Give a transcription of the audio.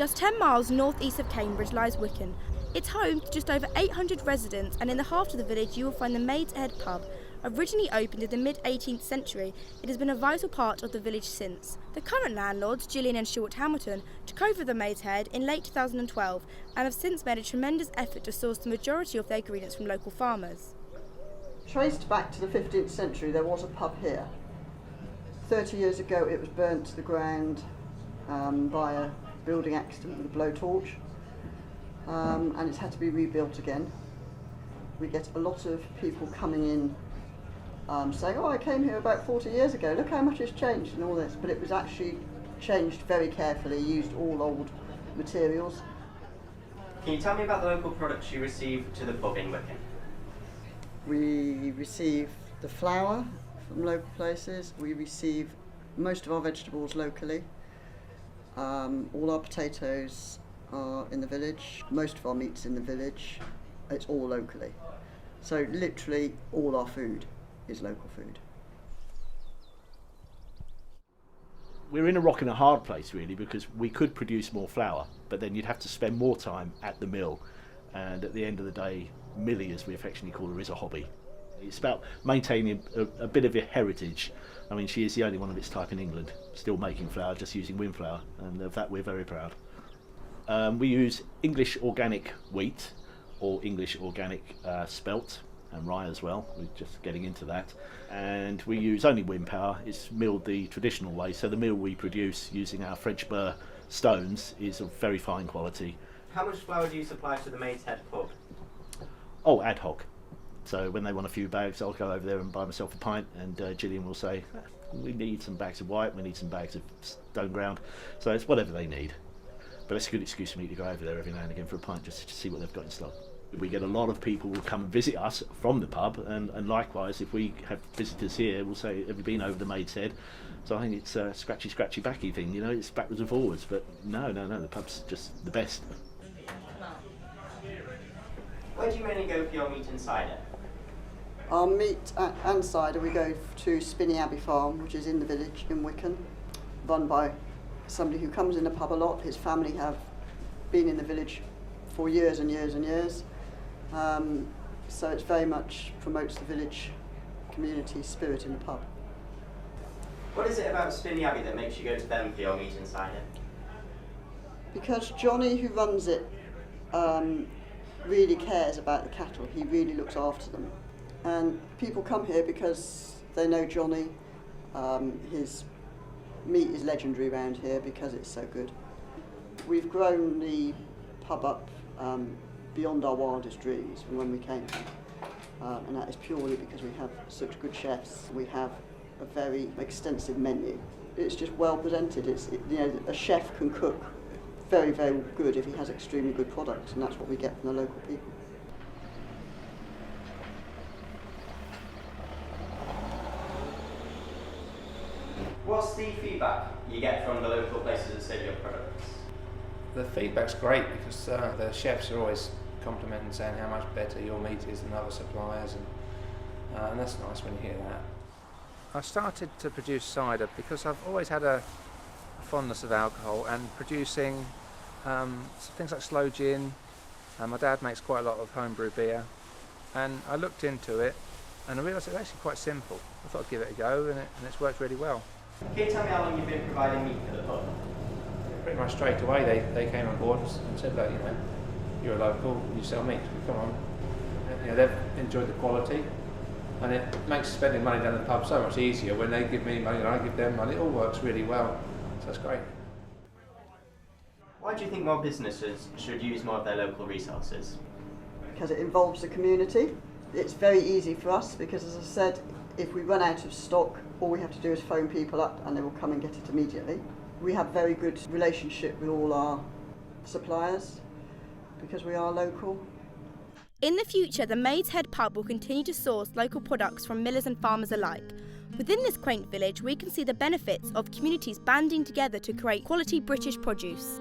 Just 10 miles north-east of Cambridge lies Wicken. It's home to just over 800 residents, and in the heart of the village you will find the Maid's Head pub. Originally opened in the mid-18th century, it has been a vital part of the village since. The current landlords, Gillian and Stuart Hamilton, took over the Maid's Head in late 2012 and have since made a tremendous effort to source the majority of their ingredients from local farmers. Traced back to the 15th century, there was a pub here. 30 years ago it was burnt to the ground by a building accident with a blowtorch, and it's had to be rebuilt again. We get a lot of people coming in saying, oh, I came here about 40 years ago, look how much it's changed and all this, but it was actually changed very carefully, used all old materials. Can you tell me about the local products you receive to the pub in Wicken? We receive the flour from local places, we receive most of our vegetables locally, all our potatoes are in the village, most of our meat's in the village, it's all locally. So literally all our food is local food. We're in a rock and a hard place really, because we could produce more flour, but then you'd have to spend more time at the mill, and at the end of the day, Millie, as we affectionately call her, is a hobby. It's about maintaining a bit of a heritage. I mean, she is the only one of its type in England still making flour, just using wind flour, and of that we're very proud. We use English organic wheat or English organic spelt and rye as well. We're just getting into that, and we use only wind power. It's milled the traditional way, so the meal we produce using our French burr stones is of very fine quality. How much flour do you supply to the Maid's Head pub? Oh, ad hoc. So when they want a few bags, I'll go over there and buy myself a pint, and Gillian will say, we need some bags of white, we need some bags of stone ground. So it's whatever they need. But it's a good excuse for me to go over there every now and again for a pint, just to see what they've got in stock. We get a lot of people who come and visit us from the pub, and likewise, if we have visitors here, we'll say, have you been over the Maid's Head? So I think it's a scratchy backy thing, you know, it's backwards and forwards, but no, the pub's just the best. Where do you mainly go for your meat and cider? Our meat and cider, we go to Abbey farm, which is in the village in Wicken, run by somebody who comes in the pub a lot. His family have been in the village for years and years and years. So it very much promotes the village community spirit in the pub. What is it about Abbey that makes you go to them for your meat and cider? Because Johnny, who runs it, really cares about the cattle. He really looks after them. And people come here because they know Johnny. His meat is legendary around here because it's so good. We've grown the pub up beyond our wildest dreams from when we came here. And that is purely because we have such good chefs. We have a very extensive menu. It's just well presented. You know, a chef can cook very, very good if he has extremely good products, and that's what we get from the local people. What's the feedback you get from the local places that sell your products? The feedback's great because the chefs are always complimenting, saying how much better your meat is than other suppliers, and that's nice when you hear that. I started to produce cider because I've always had a fondness of alcohol and producing things like sloe gin. My dad makes quite a lot of homebrew beer, and I looked into it and I realised it's actually quite simple. I thought I'd give it a go, and it's worked really well. Can you tell me how long you've been providing meat for the pub? Pretty much straight away they came on board and said, look, you know, you're a local, you sell meat, come on. And, you know, they've enjoyed the quality, and it makes spending money down the pub so much easier when they give me money and I give them money. It all works really well, so that's great. Why do you think more businesses should use more of their local resources? Because it involves the community. It's very easy for us because, as I said, if we run out of stock, all we have to do is phone people up and they will come and get it immediately. We have very good relationship with all our suppliers because we are local. In the future, the Maid's Head pub will continue to source local products from millers and farmers alike. Within this quaint village, we can see the benefits of communities banding together to create quality British produce.